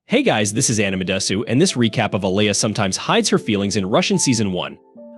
Hey guys, this is Animedesu, and this recap of Alya sometimes hides her feelings in Russian Season 1.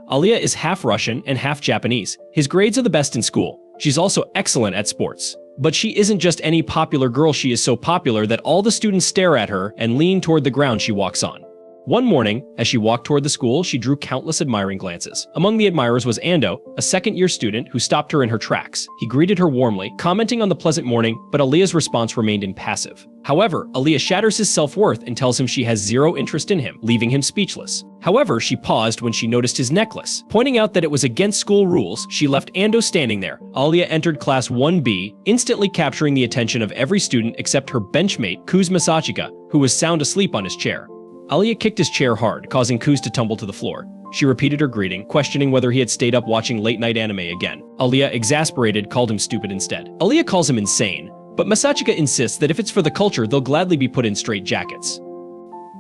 Alya is half Russian and half Japanese. His grades are the best in school. She's also excellent at sports. But she isn't just any popular girl, she is so popular that all the students stare at her and lean toward the ground she walks on. One morning, as she walked toward the school, she drew countless admiring glances. Among the admirers was Ando, a second-year student who stopped her in her tracks. He greeted her warmly, commenting on the pleasant morning, but Alya's response remained impassive. However, Alya shatters his self-worth and tells him she has zero interest in him, leaving him speechless. However, she paused when she noticed his necklace. Pointing out that it was against school rules, she left Ando standing there. Alya entered class 1B, instantly capturing the attention of every student except her benchmate, Kuz Masachika, who was sound asleep on his chair. Alya kicked his chair hard, causing Kuz to tumble to the floor. She repeated her greeting, questioning whether he had stayed up watching late-night anime again. Alya, exasperated, called him stupid instead. Alya calls him insane, but Masachika insists that if it's for the culture, they'll gladly be put in straight jackets.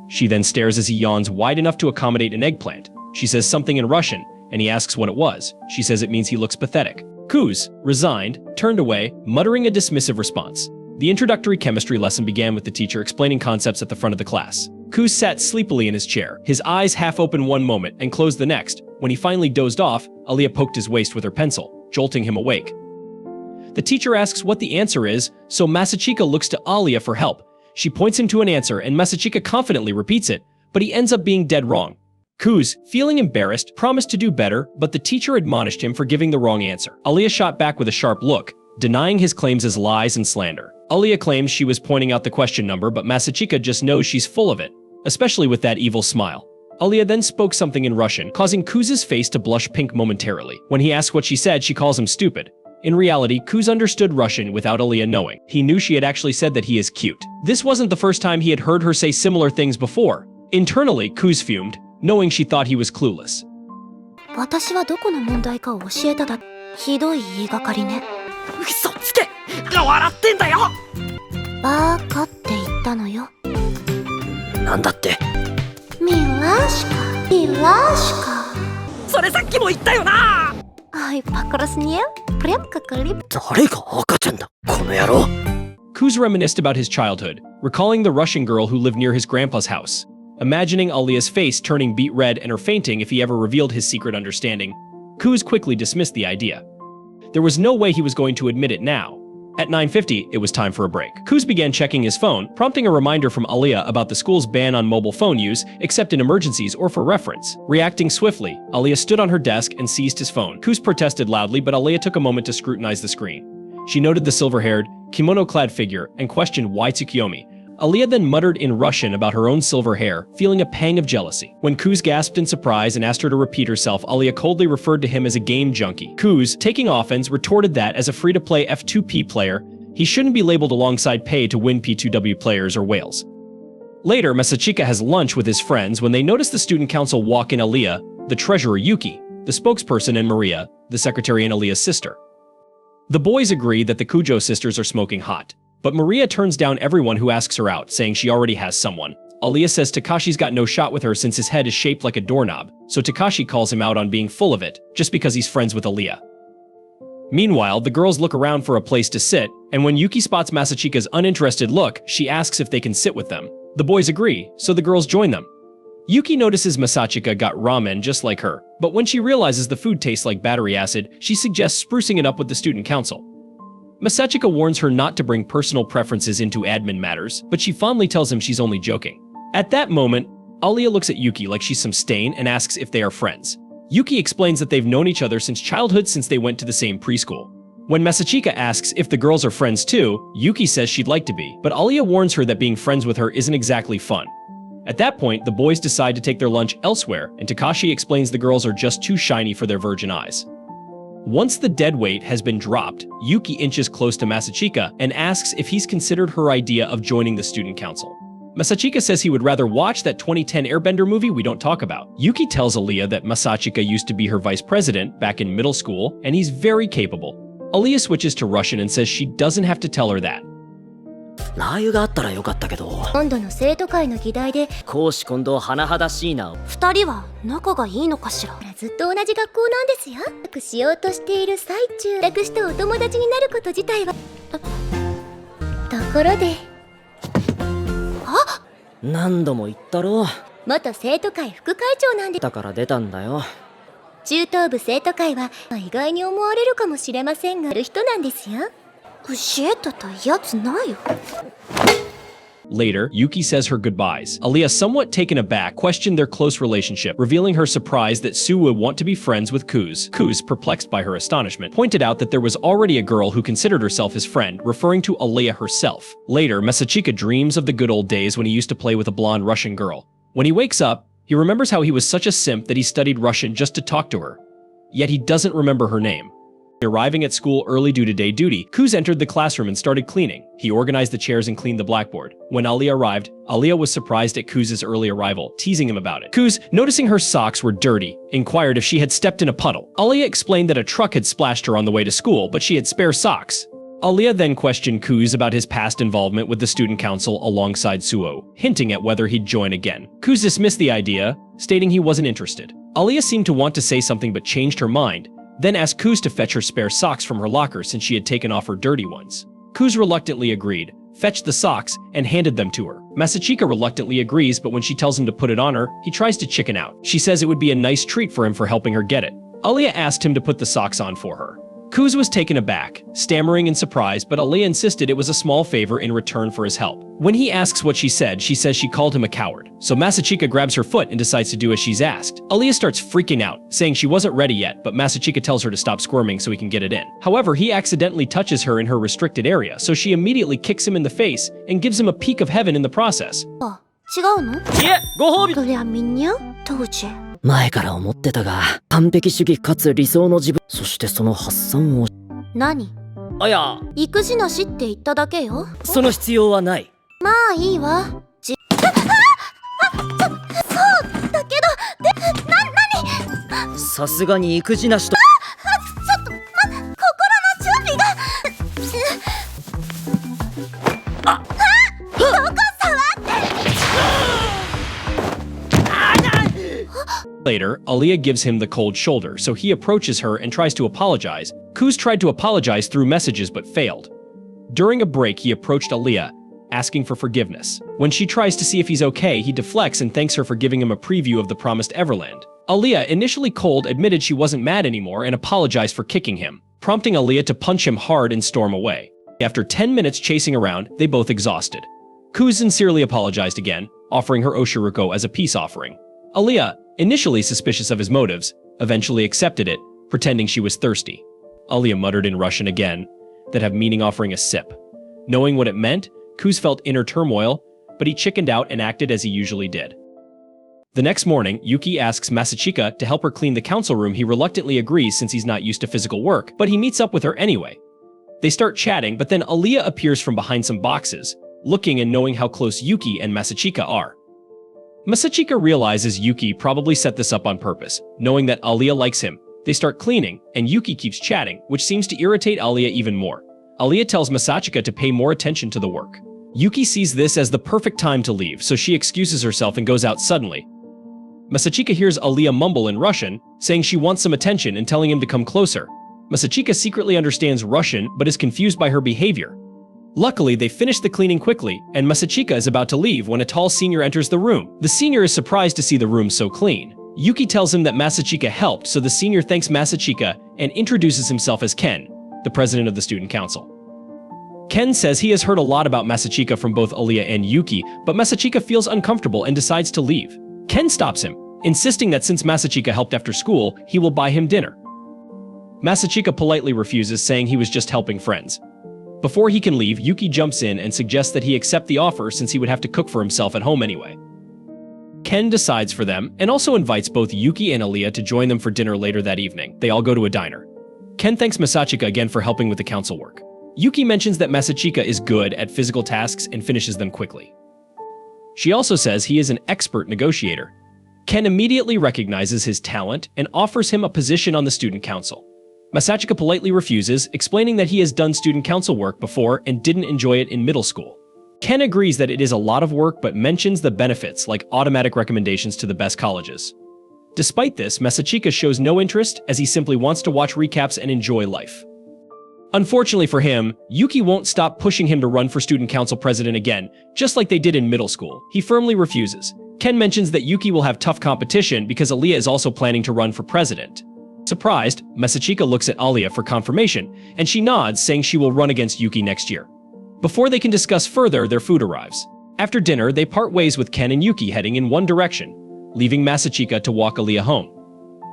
She then stares as he yawns wide enough to accommodate an eggplant. She says something in Russian, and he asks what it was. She says it means he looks pathetic. Kuz, resigned, turned away, muttering a dismissive response. The introductory chemistry lesson began with the teacher explaining concepts at the front of the class. Kuz sat sleepily in his chair, his eyes half open one moment and closed the next. When he finally dozed off, Alya poked his waist with her pencil, jolting him awake. The teacher asks what the answer is, so Masachika looks to Alya for help. She points him to an answer and Masachika confidently repeats it, but he ends up being dead wrong. Kuz, feeling embarrassed, promised to do better, but the teacher admonished him for giving the wrong answer. Alya shot back with a sharp look, denying his claims as lies and slander. Alya claims she was pointing out the question number, but Masachika just knows she's full of it, especially with that evil smile. Alya then spoke something in Russian, causing Kuz's face to blush pink momentarily. When he asks what she said, she calls him stupid. In reality, Kuz understood Russian without Alya knowing. He knew she had actually said that he is cute. This wasn't the first time he had heard her say similar things before. Internally, Kuz fumed, knowing she thought he was clueless. 私はどこの問題かを教えただけ。ひどい言いがかりね。嘘つけ！笑ってんだよ！バーカって言ったのよ。なんだって？ミラシカ、ミラシカ。それさっきも言ったよな！Ай, покраснел, прям как лип. 誰が赤ちゃんだ、この野郎！ Kuz reminisced about his childhood, recalling the Russian girl who lived near his grandpa's house. Imagining Alya's face turning beet red and her fainting if he ever revealed his secret understanding, Kuz quickly dismissed the idea. There was no way he was going to admit it now. At 9:50, it was time for a break. Kuz began checking his phone, prompting a reminder from Alya about the school's ban on mobile phone use, except in emergencies or for reference. Reacting swiftly, Alya stood on her desk and seized his phone. Kuz protested loudly, but Alya took a moment to scrutinize the screen. She noted the silver-haired, kimono-clad figure and questioned why Tsukiyomi. Alya then muttered in Russian about her own silver hair, feeling a pang of jealousy. When Kuz gasped in surprise and asked her to repeat herself, Alya coldly referred to him as a game junkie. Kuz, taking offense, retorted that as a free-to-play F2P player, he shouldn't be labeled alongside pay to win P2W players or whales. Later, Masachika has lunch with his friends when they notice the student council walk in Alya, the treasurer Yuki, the spokesperson, and Maria, the secretary and Alya's sister. The boys agree that the Kujo sisters are smoking hot. But Maria turns down everyone who asks her out, saying she already has someone. Alya says Takashi's got no shot with her since his head is shaped like a doorknob, so Takashi calls him out on being full of it, just because he's friends with Alya. Meanwhile, the girls look around for a place to sit, and when Yuki spots Masachika's uninterested look, she asks if they can sit with them. The boys agree, so the girls join them. Yuki notices Masachika got ramen just like her, but when she realizes the food tastes like battery acid, she suggests sprucing it up with the student council. Masachika warns her not to bring personal preferences into admin matters, but she fondly tells him she's only joking. At that moment, Alya looks at Yuki like she's some stain and asks if they are friends. Yuki explains that they've known each other since childhood since they went to the same preschool. When Masachika asks if the girls are friends too, Yuki says she'd like to be, but Alya warns her that being friends with her isn't exactly fun. At that point, the boys decide to take their lunch elsewhere, and Takashi explains the girls are just too shiny for their virgin eyes. Once the dead weight has been dropped, Yuki inches close to Masachika and asks if he's considered her idea of joining the student council. Masachika says he would rather watch that 2010 Airbender movie we don't talk about. Yuki tells Alya that Masachika used to be her vice president back in middle school, and he's very capable. Alya switches to Russian and says she doesn't have to tell her that. ラー油があったらよかったけど。今度の生徒会の議題で公私混同甚だしいな。二人は仲がいいのかしら。ずっと同じ学校なんですよ。楽しようとしている最中、楽してお友達になること自体は。ところで、あ、何度も言ったろ。元生徒会副会長なんで。だから出たんだよ。中等部生徒会は意外に思われるかもしれませんが、ある人なんですよ。教えたたやつないよ。Later, Yuki says her goodbyes. Alya, somewhat taken aback, questioned their close relationship, revealing her surprise that Sue would want to be friends with Kuz. Kuz, perplexed by her astonishment, pointed out that there was already a girl who considered herself his friend, referring to Alya herself. Later, Masachika dreams of the good old days when he used to play with a blonde Russian girl. When he wakes up, he remembers how he was such a simp that he studied Russian just to talk to her. Yet he doesn't remember her name. Arriving at school early due to day duty, Kuz entered the classroom and started cleaning. He organized the chairs and cleaned the blackboard. When Alya arrived, Alya was surprised at Kuz's early arrival, teasing him about it. Kuz, noticing her socks were dirty, inquired if she had stepped in a puddle. Alya explained that a truck had splashed her on the way to school, but she had spare socks. Alya then questioned Kuz about his past involvement with the student council alongside Suo, hinting at whether he'd join again. Kuz dismissed the idea, stating he wasn't interested. Alya seemed to want to say something but changed her mind, then asked Kuz to fetch her spare socks from her locker since she had taken off her dirty ones. Kuz reluctantly agreed, fetched the socks, and handed them to her. Masachika reluctantly agrees, but when she tells him to put it on her, he tries to chicken out. She says it would be a nice treat for him for helping her get it. Alya asked him to put the socks on for her. Kuz was taken aback, stammering in surprise, but Alya insisted it was a small favor in return for his help. When he asks what she said, she says she called him a coward. So Masachika grabs her foot and decides to do as she's asked. Alya starts freaking out, saying she wasn't ready yet, but Masachika tells her to stop squirming so he can get it in. However, he accidentally touches her in her restricted area, so she immediately kicks him in the face and gives him a peek of heaven in the process. 違うの？いえ、ご褒美。そりゃみんな当時。前から思ってたが、完璧主義かつ理想の自分、そしてその発散を。何？あ、いや、育児なしって言っただけよ。その必要はない。まあいいわ。そうだけど、何？さすがに育児なしと。ちょっと、心の準備が。どこ触って。Later, Alya gives him the cold shoulder, so he approaches her and tries to apologize. Kuz tried to apologize through messages but failed. During a break, he approached Alya, asking for forgiveness. When she tries to see if he's okay, he deflects and thanks her for giving him a preview of the promised Everland. Alya, initially cold, admitted she wasn't mad anymore and apologized for kicking him, prompting Alya to punch him hard and storm away. After 10 minutes chasing around, they both exhausted. Kuz sincerely apologized again, offering her oshiruko as a peace offering. Alya, initially suspicious of his motives, eventually accepted it, pretending she was thirsty. Alya muttered in Russian again, that have meaning offering a sip. Knowing what it meant, Kuz felt inner turmoil, but he chickened out and acted as he usually did. The next morning, Yuki asks Masachika to help her clean the council room. He reluctantly agrees since he's not used to physical work, but he meets up with her anyway. They start chatting, but then Alya appears from behind some boxes, looking and knowing how close Yuki and Masachika are. Masachika realizes Yuki probably set this up on purpose, knowing that Alya likes him. They start cleaning, and Yuki keeps chatting, which seems to irritate Alya even more. Alya tells Masachika to pay more attention to the work. Yuki sees this as the perfect time to leave, so she excuses herself and goes out suddenly. Masachika hears Alya mumble in Russian, saying she wants some attention and telling him to come closer. Masachika secretly understands Russian but is confused by her behavior. Luckily, they finish the cleaning quickly, and Masachika is about to leave when a tall senior enters the room. The senior is surprised to see the room so clean. Yuki tells him that Masachika helped, so the senior thanks Masachika and introduces himself as Ken, the president of the student council. Ken says he has heard a lot about Masachika from both Alya and Yuki, but Masachika feels uncomfortable and decides to leave. Ken stops him, insisting that since Masachika helped after school, he will buy him dinner. Masachika politely refuses, saying he was just helping friends. Before he can leave, Yuki jumps in and suggests that he accept the offer since he would have to cook for himself at home anyway. Ken decides for them and also invites both Yuki and Alya to join them for dinner later that evening. They all go to a diner. Ken thanks Masachika again for helping with the council work. Yuki mentions that Masachika is good at physical tasks and finishes them quickly. She also says he is an expert negotiator. Ken immediately recognizes his talent and offers him a position on the student council. Masachika politely refuses, explaining that he has done student council work before and didn't enjoy it in middle school. Ken agrees that it is a lot of work but mentions the benefits like automatic recommendations to the best colleges. Despite this, Masachika shows no interest as he simply wants to watch recaps and enjoy life. Unfortunately for him, Yuki won't stop pushing him to run for student council president again, just like they did in middle school. He firmly refuses. Ken mentions that Yuki will have tough competition because Alya is also planning to run for president. Surprised, Masachika looks at Alya for confirmation, and she nods, saying she will run against Yuki next year. Before they can discuss further, their food arrives. After dinner, they part ways with Ken and Yuki heading in one direction, leaving Masachika to walk Alya home.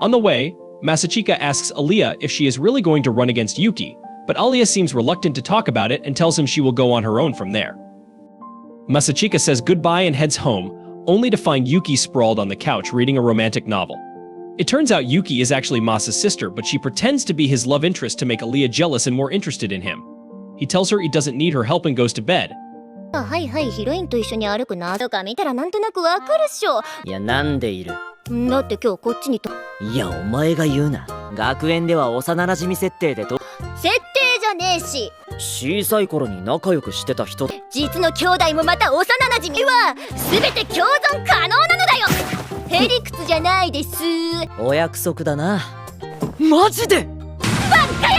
On the way, Masachika asks Alya if she is really going to run against Yuki, but Alya seems reluctant to talk about it and tells him she will go on her own from there. Masachika says goodbye and heads home, only to find Yuki sprawled on the couch reading a romantic novel. It turns out Yuki is actually Masa's sister, but she pretends to be his love interest to make Alya jealous and more interested in him. He tells her he doesn't need her help and goes to bed. はいはい、ヒロインと一緒に歩くなとか見たらなんとなくわかるっしょ。いや、なんでいる？だって今日こっちにと。いや、お前が言うな。学園では幼馴染設定でと。設定じゃねえし。小さい頃に仲良くしてた人。実の兄弟もまた幼馴染は全て共存可能なのだよ。へりくつじゃないです。お約束だな。マジで？バカ野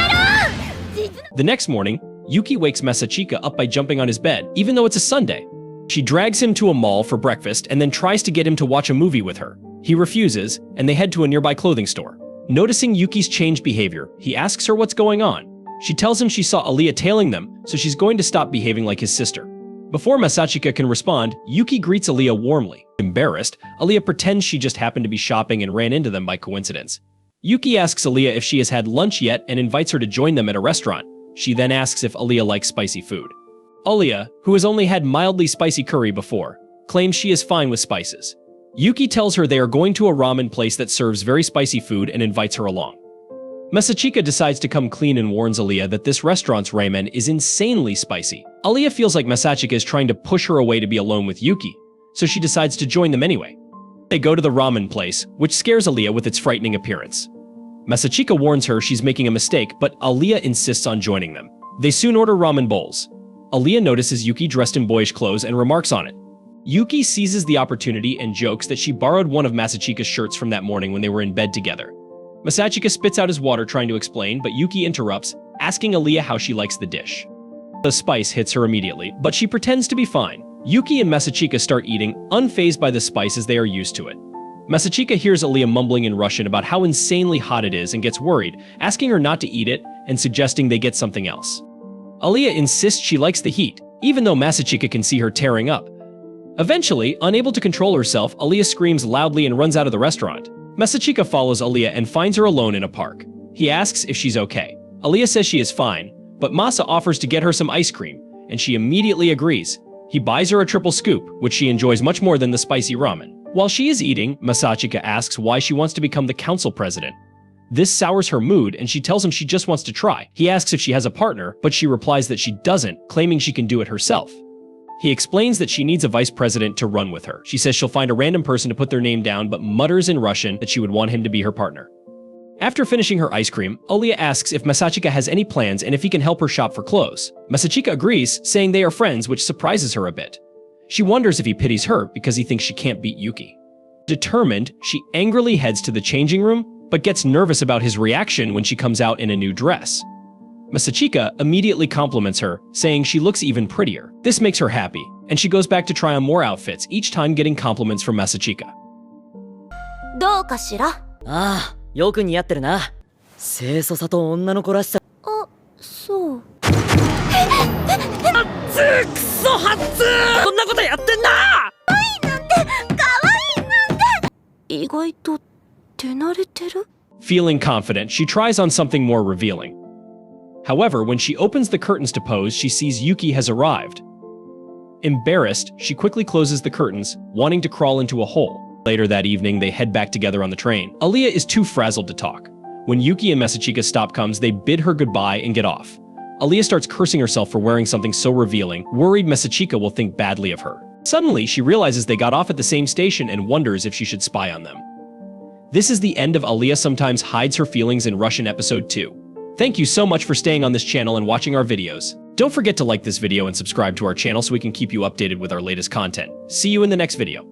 郎！ The next morning, Yuki wakes Masachika up by jumping on his bed, even though it's a Sunday. She drags him to a mall for breakfast and then tries to get him to watch a movie with her. He refuses, and they head to a nearby clothing store. Noticing Yuki's changed behavior, he asks her what's going on. She tells him she saw Alya tailing them, so she's going to stop behaving like his sister. Before Masachika can respond, Yuki greets Alya warmly. Embarrassed, Alya pretends she just happened to be shopping and ran into them by coincidence. Yuki asks Alya if she has had lunch yet and invites her to join them at a restaurant. She then asks if Alya likes spicy food. Alya, who has only had mildly spicy curry before, claims she is fine with spices. Yuki tells her they are going to a ramen place that serves very spicy food and invites her along. Masachika decides to come clean and warns Alya that this restaurant's ramen is insanely spicy. Alya feels like Masachika is trying to push her away to be alone with Yuki, so she decides to join them anyway. They go to the ramen place, which scares Alya with its frightening appearance. Masachika warns her she's making a mistake, but Alya insists on joining them. They soon order ramen bowls. Alya notices Yuki dressed in boyish clothes and remarks on it. Yuki seizes the opportunity and jokes that she borrowed one of Masachika's shirts from that morning when they were in bed together. Masachika spits out his water trying to explain, but Yuki interrupts, asking Alya how she likes the dish. The spice hits her immediately, but she pretends to be fine. Yuki and Masachika start eating, unfazed by the spice as they are used to it. Masachika hears Alya mumbling in Russian about how insanely hot it is and gets worried, asking her not to eat it and suggesting they get something else. Alya insists she likes the heat, even though Masachika can see her tearing up. Eventually, unable to control herself, Alya screams loudly and runs out of the restaurant. Masachika follows Alya and finds her alone in a park. He asks if she's okay. Alya says she is fine, but Masa offers to get her some ice cream, and she immediately agrees. He buys her a triple scoop, which she enjoys much more than the spicy ramen. While she is eating, Masachika asks why she wants to become the council president. This sours her mood, and she tells him she just wants to try. He asks if she has a partner, but she replies that she doesn't, claiming she can do it herself. He explains that she needs a vice president to run with her. She says she'll find a random person to put their name down, but mutters in Russian that she would want him to be her partner. After finishing her ice cream, Alya asks if Masachika has any plans and if he can help her shop for clothes. Masachika agrees, saying they are friends, which surprises her a bit. She wonders if he pities her because he thinks she can't beat Yuki. Determined, she angrily heads to the changing room, but gets nervous about his reaction when she comes out in a new dress. Masachika immediately compliments her, saying she looks even prettier. This makes her happy, and she goes back to try on more outfits, each time getting compliments from Masachika. どうかしら？ああ、よく似合ってるな。清楚さと女の子らしさ。あ、そう。くそはっつー！こんなことやってんな！可愛いなんて、可愛いなんて。意外と手慣れてる？ Feeling confident, she tries on something more revealing. However, when she opens the curtains to pose, she sees Yuki has arrived. Embarrassed, she quickly closes the curtains, wanting to crawl into a hole. Later that evening, they head back together on the train. Alya is too frazzled to talk. When Yuki and Masachika's stop comes, they bid her goodbye and get off. Alya starts cursing herself for wearing something so revealing, worried Masachika will think badly of her. Suddenly, she realizes they got off at the same station and wonders if she should spy on them. This is the end of Alya Sometimes Hides Her Feelings in Russian Episode 2. Thank you so much for staying on this channel and watching our videos. Don't forget to like this video and subscribe to our channel so we can keep you updated with our latest content. See you in the next video.